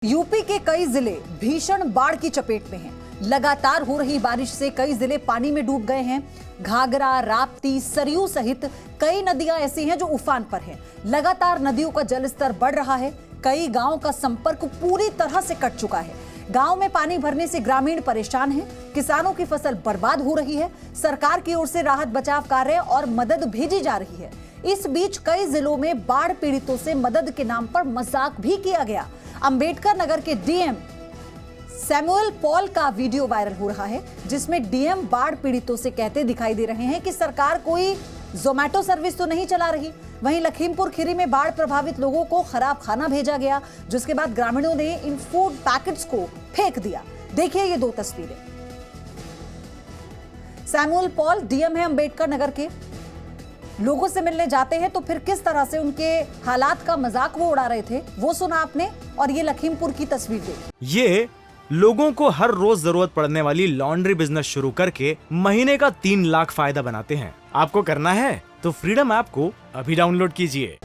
UP के कई जिले भीषण बाढ़ की चपेट में हैं। लगातार हो रही बारिश से कई जिले पानी में डूब गए हैं। घाघरा, राप्ती, सरयू सहित कई नदियां ऐसी हैं जो उफान पर हैं। लगातार नदियों का जलस्तर बढ़ रहा है। कई गांवों का संपर्क पूरी तरह से कट चुका है। गांव में पानी भरने से ग्रामीण परेशान हैं। किसानों की फसल बर्बाद हो रही है। सरकार की ओर से राहत बचाव कार्य और मदद भेजी जा रही है। इस बीच कई जिलों में बाढ़ पीड़ितों से मदद के नाम पर मजाक भी किया गया। अंबेडकर नगर के डीएम सैमुअल पॉल का वीडियो वायरल हो रहा है, जिसमें डीएम बाढ़ पीड़ितों से कहते दिखाई दे रहे हैं कि सरकार कोई जोमैटो सर्विस तो नहीं चला रही। वहीं लखीमपुर खीरी में बाढ़ प्रभावित लोगों को खराब खाना भेजा गया, जिसके बाद ग्रामीणों ने इन फूड पैकेट्स को फेंक दिया। देखिए ये दो तस्वीरें। सैमुअल पॉल डीएम है अंबेडकर नगर के। लोगों से मिलने जाते हैं तो फिर किस तरह से उनके हालात का मजाक वो उड़ा रहे थे वो सुना आपने, और ये लखीमपुर की तस्वीर देखी। ये लोगों को हर रोज जरूरत पड़ने वाली लॉन्ड्री बिजनेस शुरू करके महीने का 3 लाख फायदा बनाते हैं। आपको करना है तो फ्रीडम ऐप को अभी डाउनलोड कीजिए।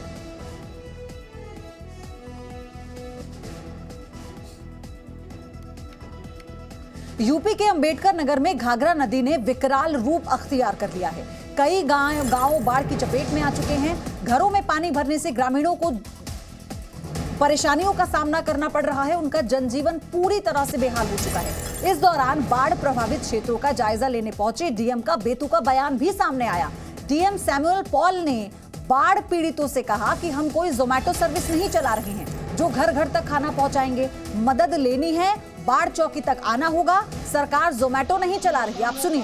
यूपी के अंबेडकर नगर में घाघरा नदी ने विकराल रूप अख्तियार कर लिया है। कई गांव बाढ़ की चपेट में आ चुके हैं। घरों में पानी भरने से ग्रामीणों को परेशानियों का सामना करना पड़ रहा है। उनका जनजीवन पूरी तरह से बेहाल हो चुका है। इस दौरान बाढ़ प्रभावित क्षेत्रों का जायजा लेने पहुंचे डीएम का बेतुका बयान भी सामने आया। डीएम सैमुअल पॉल ने बाढ़ पीड़ितों से कहा कि हम कोई जोमैटो सर्विस नहीं चला रहे हैं जो घर घर तक खाना पहुंचाएंगे। मदद लेनी है, बाढ़ चौकी तक आना होगा। सरकार जोमैटो नहीं चला रही। आप सुनिए।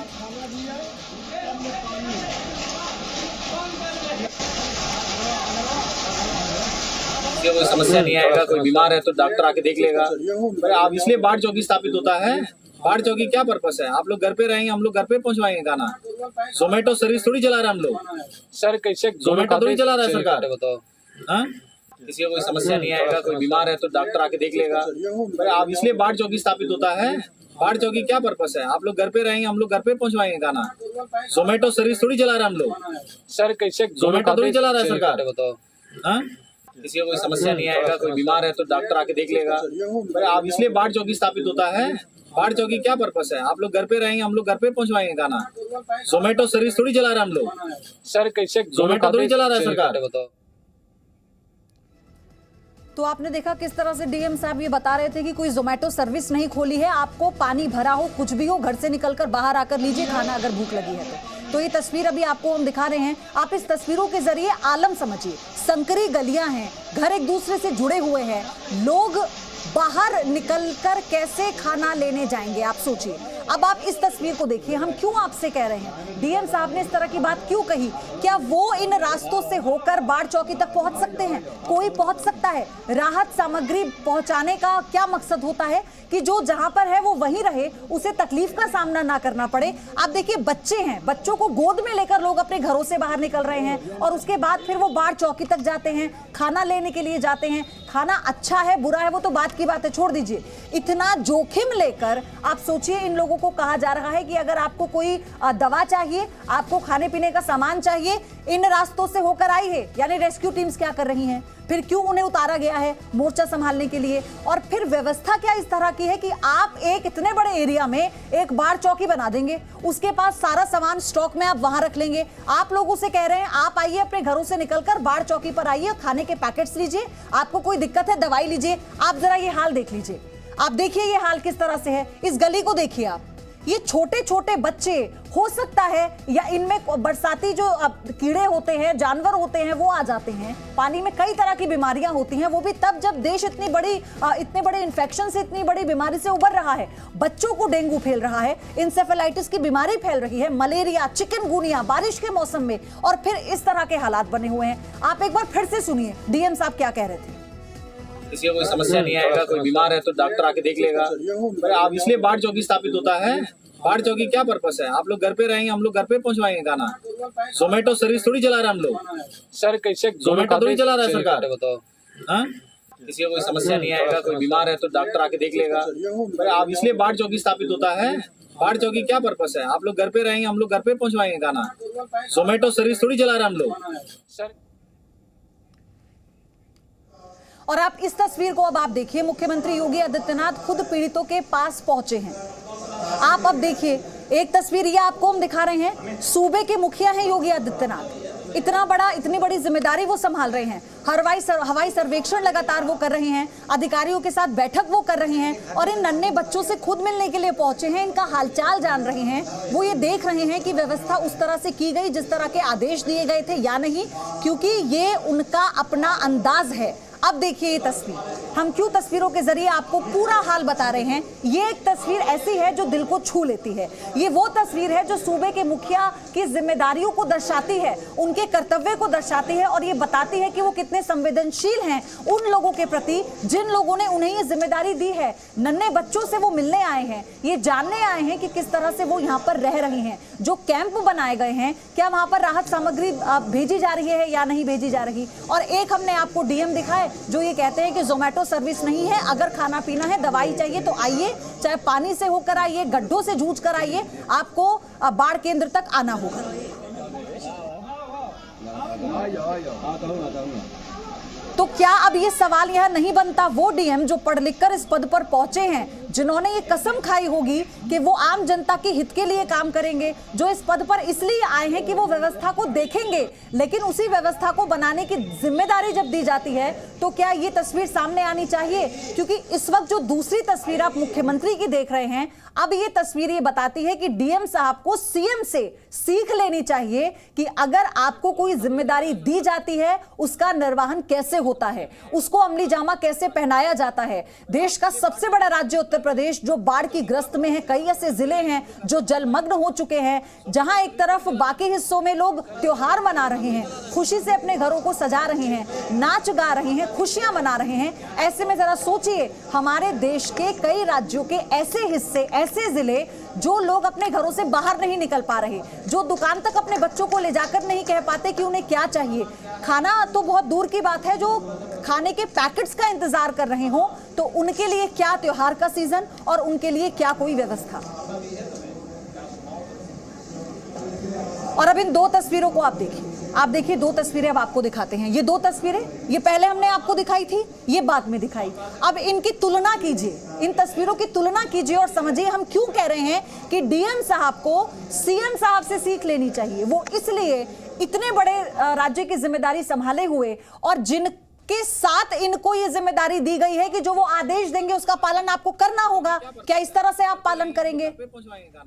कोई समस्या नहीं आएगा, कोई बीमार है तो डॉक्टर आके देख लेगा। पर आप इसलिए बाढ़ चौकी स्थापित होता है। बाढ़ चौकी क्या पर्पस है? आप लोग घर पे रहेंगे, हम लोग घर पे पहुंचवाएंगे खाना। जोमेटो सर्विस थोड़ी चला रहे हैं हम लोग। सर कैसे जोमेटो थोड़ी चला रहा है सरकार, बताओ। हाँ, किसी को कोई समस्या नहीं आएगा, कोई बीमार है तो डॉक्टर आके देख लेगा। पर आप इसलिए बाढ़ चौकी स्थापित होता है। बाढ़ चौकी क्या पर्पस है? आप लोग घर पे रहेंगे, हम लोग घर पे पहुंचवाएंगे खाना। जोमेटो सर्विस थोड़ी चला रहे हैं हम लोग। सर कैसे जोमेटो थोड़ी चला रहा है सरकार, बताओ। हाँ, किसी को कोई समस्या नहीं आएगा, कोई बीमार है तो डॉक्टर आके देख लेगा। पर आप इसलिए बाढ़ चौकी स्थापित होता है। बाढ़ चौकी क्या पर्पस है? आप लोग घर पे रहेंगे, हम लोग घर पे पहुंचवाएंगे खाना। जोमेटो सर्विस थोड़ी चला रहे हैं हम लोग। सर कैसे जोमेटो थोड़ी चला रहा है सरकार, बताओ। तो आपने देखा किस तरह से डीएम साहब ये बता रहे थे कि कोई जोमैटो सर्विस नहीं खोली है। आपको पानी भरा हो, कुछ भी हो, घर से निकलकर बाहर आकर लीजिए खाना अगर भूख लगी है तो ये तस्वीर अभी आपको हम दिखा रहे हैं। आप इस तस्वीरों के जरिए आलम समझिए। संकरी गलियां हैं, घर एक दूसरे से जुड़े हुए हैं। लोग बाहर निकलकर कैसे खाना लेने जाएंगे, आप सोचिए। अब आप इस तस्वीर को देखिए। हम क्यों आपसे कह रहे हैं, डीएम साहब ने इस तरह की बात क्यों कही? क्या वो इन रास्तों से होकर बाढ़ चौकी तक पहुंच सकते हैं? कोई पहुंच सकता है? राहत सामग्री पहुंचाने का क्या मकसद होता है कि जो जहां पर है वो वहीं रहे, उसे तकलीफ का सामना ना करना पड़े। आप देखिए, बच्चे हैं, बच्चों को गोद में लेकर लोग अपने घरों से बाहर निकल रहे हैं और उसके बाद फिर वो बाढ़ चौकी तक जाते हैं, खाना लेने के लिए जाते हैं। खाना अच्छा है बुरा है वो तो बात की बात है, छोड़ दीजिए। इतना जोखिम लेकर आप सोचिए, इन लोगों को कहा जा रहा है कि अगर आपको कोई दवा चाहिए, आपको खाने पीने का सामान चाहिए, इन रास्तों से होकर आइए। यानी रेस्क्यू टीम्स क्या कर रही हैं? फिर क्यों उन्हें उतारा गया है मोर्चा संभालने के लिए? और फिर व्यवस्था क्या इस तरह की है कि आप एक इतने बड़े एरिया में एक बाढ़ चौकी बना देंगे, उसके पास सारा सामान स्टॉक में आप वहां रख लेंगे। आप लोगों से कह रहे हैं आप आइए, अपने घरों से निकलकर बाढ़ चौकी पर आइए, खाने के पैकेट्स लीजिए, आपको कोई दिक्कत है दवाई लीजिए। आप जरा ये हाल देख लीजिए। आप देखिए ये हाल किस तरह से है। इस गली को देखिए आप। ये छोटे छोटे बच्चे, हो सकता है या इनमें बरसाती जो कीड़े होते हैं, जानवर होते हैं, वो आ जाते हैं। पानी में कई तरह की बीमारियां होती हैं, वो भी तब जब देश इतने बड़े इन्फेक्शन से, इतनी बड़ी बीमारी से उबर रहा है। बच्चों को डेंगू फैल रहा है, इंसेफेलाइटिस की बीमारी फैल रही है, मलेरिया, चिकनगुनिया बारिश के मौसम में, और फिर इस तरह के हालात बने हुए हैं। आप एक बार फिर से सुनिए डीएम साहब क्या कह रहे थे। किसी को कोई समस्या नहीं आएगा, कोई बीमार है तो डॉक्टर आके देख लेगा। पर आप इसलिए बाढ़ चौकी स्थापित होता है। बाढ़ चौकी क्या पर्पस है? आप लोग घर पे रहेंगे, हम लोग घर पे पहुंचवाएंगे खाना। जोमेटो सर्विस थोड़ी चला रहे हैं हम लोग। सर कैसे जोमेटो थोड़ी चला रहा है सरकार, बताओ। हाँ, किसी को कोई समस्या नहीं आएगा, कोई बीमार है तो डॉक्टर आके देख लेगा। पर आप इसलिए बाढ़ चौकी स्थापित होता है। बाढ़ चौकी क्या पर्पस है? आप लोग घर पे रहेंगे, हम लोग घर पे पहुंचवाएंगे खाना। जोमेटो सर्विस थोड़ी चला रहे हैं हम लोग। सर और आप इस तस्वीर को अब देखिए, मुख्यमंत्री योगी आदित्यनाथ खुद पीड़ितों के पास पहुंचे हैं। आप अब देखिए, एक तस्वीर ये आपको हम दिखा रहे हैं, सूबे के मुखिया हैं योगी आदित्यनाथ, इतनी बड़ी जिम्मेदारी वो संभाल रहे हैं। हवाई सर्वेक्षण लगातार वो कर रहे हैं, अधिकारियों के साथ बैठक वो कर रहे हैं और इन नन्हे बच्चों से खुद मिलने के लिए पहुंचे हैं, इनका हालचाल जान रहे हैं। वो ये देख रहे हैं कि व्यवस्था उस तरह से की गई जिस तरह के आदेश दिए गए थे या नहीं, क्योंकि ये उनका अपना अंदाज है। अब देखिए ये तस्वीर, हम क्यों तस्वीरों के जरिए आपको पूरा हाल बता रहे हैं। ये एक तस्वीर ऐसी है जो दिल को छू लेती है। ये वो तस्वीर है जो सूबे के मुखिया की जिम्मेदारियों को दर्शाती है, उनके कर्तव्य को दर्शाती है और ये बताती है कि वो कितने संवेदनशील हैं उन लोगों के प्रति जिन लोगों ने उन्हें ये जिम्मेदारी दी है। नन्हे बच्चों से वो मिलने आए हैं, ये जानने आए हैं कि किस तरह से वो यहाँ पर रह रहे हैं। जो कैंप बनाए गए हैं, क्या वहाँ पर राहत सामग्री भेजी जा रही है या नहीं भेजी जा रही। और एक हमने आपको डीएम दिखाए जो ये कहते हैं कि जोमेटो सर्विस नहीं है, अगर खाना पीना है, दवाई चाहिए तो आइए, चाहे पानी से होकर आइए, गड्ढों से जूझ कर आइए, आपको बाढ़ केंद्र तक आना होगा। तो क्या अब ये सवाल यह नहीं बनता, वो डीएम जो पढ़ लिख कर इस पद पर पहुंचे हैं, जिन्होंने ये कसम खाई होगी कि वो आम जनता के हित के लिए काम करेंगे, जो इस पद पर इसलिए आए हैं कि वो व्यवस्था को देखेंगे, लेकिन उसी व्यवस्था को बनाने की जिम्मेदारी जब दी जाती है तो क्या ये तस्वीर सामने आनी चाहिए। क्योंकि इस वक्त जो दूसरी तस्वीर आप मुख्यमंत्री की देख रहे हैं, अब ये तस्वीर ये बताती है कि डीएम साहब को सीएम से सीख लेनी चाहिए कि अगर आपको कोई जिम्मेदारी दी जाती है उसका निर्वहन कैसे होता है, उसको अमली जामा कैसे पहनाया जाता है। देश का सबसे बड़ा राज्य उत्तर प्रदेश जो बाढ़ की ग्रस्त में है, कई ऐसे जिले हैं जो जलमग्न हो चुके हैं, जहां एक तरफ बाकी हिस्सों में लोग त्योहार मना रहे हैं, खुशी से अपने घरों को सजा रहे हैं, नाच गा रहे हैं, खुशियां मना रहे हैं। ऐसे में जरा सोचिए, हमारे देश के कई राज्यों के ऐसे हिस्से, ऐसे जिले जो लोग अपने घरों से बाहर नहीं निकल पा रहे, जो दुकान तक अपने बच्चों को ले जाकर नहीं कह पाते कि उन्हें क्या चाहिए। खाना तो बहुत दूर की बात है, जो खाने के पैकेट्स का इंतजार कर रहे हो, तो उनके लिए क्या त्योहार का सीजन और उनके लिए क्या कोई व्यवस्था। और अब इन दो तस्वीरों को आप देखिए, दो तस्वीरें अब आपको दिखाते हैं। ये दो तस्वीरें, ये पहले हमने आपको दिखाई थी, ये बाद में दिखाई। अब इनकी तुलना कीजिए, इन तस्वीरों की तुलना कीजिए और समझिए हम क्यों कह रहे हैं कि डीएम साहब को सीएम साहब से सीख लेनी चाहिए। वो इसलिए इतने बड़े राज्य की जिम्मेदारी संभाले हुए और जिनके साथ इनको ये जिम्मेदारी दी गई है कि जो वो आदेश देंगे उसका पालन आपको करना होगा। क्या इस तरह से आप पालन करेंगे?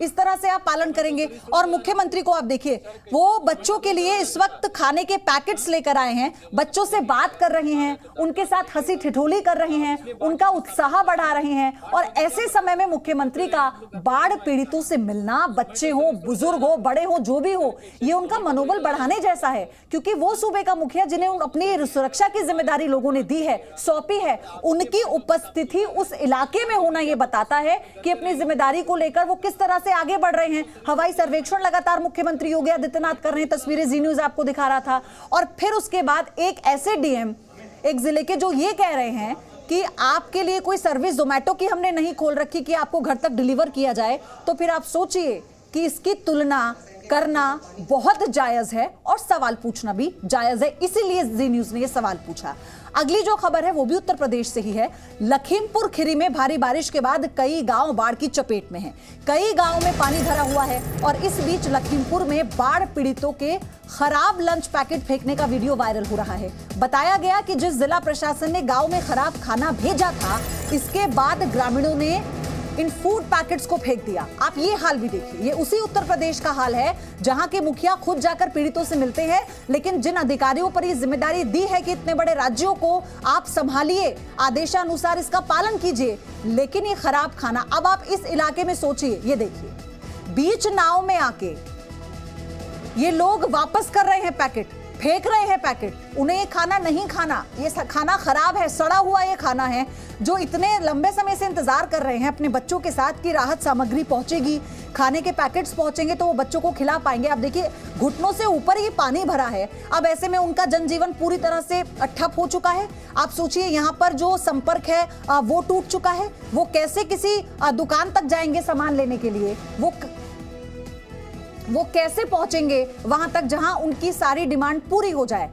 इस तरह से आप पालन करेंगे? और मुख्यमंत्री को आप देखिए, वो बच्चों के लिए इस वक्त खाने के पैकेट्स लेकर आए हैं, बच्चों से बात कर रहे हैं, उनके साथ हंसी ठिठोली कर रहे हैं, उनका उत्साह बढ़ा रहे हैं। और ऐसे समय में मुख्यमंत्री का बाढ़ पीड़ितों से मिलना, बच्चे हो, बुजुर्ग हो, बड़े हो, जो भी हो, ये उनका मनोबल बढ़ाने जैसा है। क्योंकि वो सूबे का मुखिया जिन्हें अपनी सुरक्षा की जिम्मेदारी लोगों ने दी है, सौंपी है, उनकी उपस्थिति उस इलाके में होना यह बताता है कि अपनी जिम्मेदारी को लेकर वो किस तरह से आगे बढ़ रहे हैं। हवाई सर्वेक्षण लगातार मुख्यमंत्री योगी आदित्यनाथ कर रहे हैं, तस्वीरें जी न्यूज़ आपको दिखा रहा था। और फिर उसके बाद एक ऐसे डीएम एक जिले के जो ये कह रहे हैं कि आपके लिए कोई सर्विस जोमेटो की हमने नहीं खोल रखी कि आपको घर तक डिलीवर किया जाए। तो फिर आप सोचिए कि इसकी तुलना करना बहुत जायज है और सवाल पूछना भी जायज है। इसीलिए जी न्यूज़ ने यह सवाल पूछा। अगली जो खबर है वो भी उत्तर प्रदेश से ही है। लखीमपुर खीरी में भारी बारिश के बाद कई गांव बाढ़ की चपेट में हैं। कई गांवों में पानी भरा हुआ है और इस बीच लखीमपुर में बाढ़ पीड़ितों के खराब लंच पैकेट फेंकने का वीडियो वायरल हो रहा है। बताया गया कि जिस जिला प्रशासन ने गांव में खराब खाना भेजा था, इसके बाद ग्रामीणों ने इन फूड पैकेट्स को फेंक दिया। आप ये हाल भी देखिए, ये उसी उत्तर प्रदेश का हाल है जहां के मुखिया खुद जाकर पीड़ितों से मिलते हैं, लेकिन जिन अधिकारियों पर ये जिम्मेदारी दी है कि इतने बड़े राज्यों को आप संभालिए, आदेशानुसार इसका पालन कीजिए, लेकिन ये खराब खाना। अब आप इस इलाके में सोचिए, ये देखिए, बीच नाव में आके ये लोग वापस कर रहे हैं पैकेट, फेंक रहे हैं पैकेट। उन्हें ये खाना नहीं खाना, ये खाना खराब है, सड़ा हुआ ये खाना है। जो इतने लंबे समय से इंतजार कर रहे हैं अपने बच्चों के साथ कि राहत सामग्री पहुंचेगी, खाने के पैकेट्स पहुंचेंगे तो वो बच्चों को खिला पाएंगे। अब देखिए, घुटनों से ऊपर ये पानी भरा है। अब ऐसे में उनका जनजीवन पूरी तरह से ठप हो चुका है। आप सोचिए, यहाँ पर जो संपर्क है वो टूट चुका है। वो कैसे किसी दुकान तक जाएंगे सामान लेने के लिए? वो कैसे पहुंचेंगे वहां तक जहां उनकी सारी डिमांड पूरी हो जाए?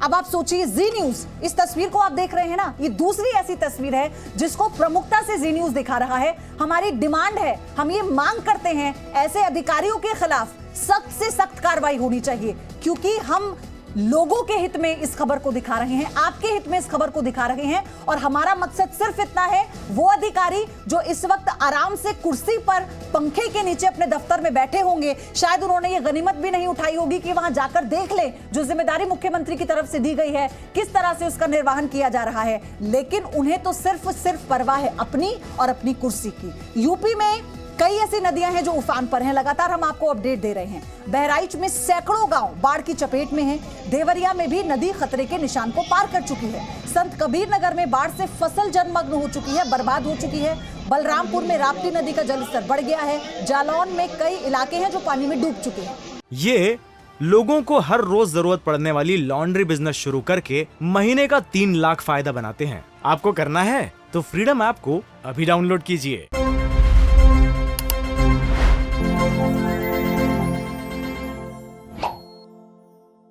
अब आप सोचिए जी न्यूज, इस तस्वीर को आप देख रहे हैं ना, ये दूसरी ऐसी तस्वीर है जिसको प्रमुखता से जी न्यूज दिखा रहा है। हमारी डिमांड है, हम ये मांग करते हैं ऐसे अधिकारियों के खिलाफ सख्त से सख्त कार्रवाई होनी चाहिए, क्योंकि हम लोगों के हित में इस खबर को दिखा रहे हैं, आपके हित में इस खबर को दिखा रहे हैं। और हमारा मकसद सिर्फ इतना है, वो अधिकारी जो इस वक्त आराम से कुर्सी पर पंखे के नीचे अपने दफ्तर में बैठे होंगे, शायद उन्होंने ये गनीमत भी नहीं उठाई होगी कि वहां जाकर देख ले जो जिम्मेदारी मुख्यमंत्री की तरफ से दी गई है किस तरह से उसका निर्वहन किया जा रहा है, लेकिन उन्हें तो सिर्फ परवाह है अपनी और अपनी कुर्सी की। यूपी में कई ऐसी नदियां हैं जो उफान पर हैं, लगातार हम आपको अपडेट दे रहे हैं। बहराइच में सैकड़ों गांव बाढ़ की चपेट में हैं। देवरिया में भी नदी खतरे के निशान को पार कर चुकी है। संत कबीर नगर में बाढ़ से फसल जलमग्न हो चुकी है, बर्बाद हो चुकी है। बलरामपुर में राप्ती नदी का जलस्तर बढ़ गया है। जालौन में कई इलाके हैं जो पानी में डूब चुके हैं। ये लोगों को हर रोज जरूरत पड़ने वाली लॉन्ड्री बिजनेस शुरू करके महीने का 3 लाख फायदा बनाते हैं। आपको करना है तो फ्रीडम ऐप को अभी डाउनलोड कीजिए।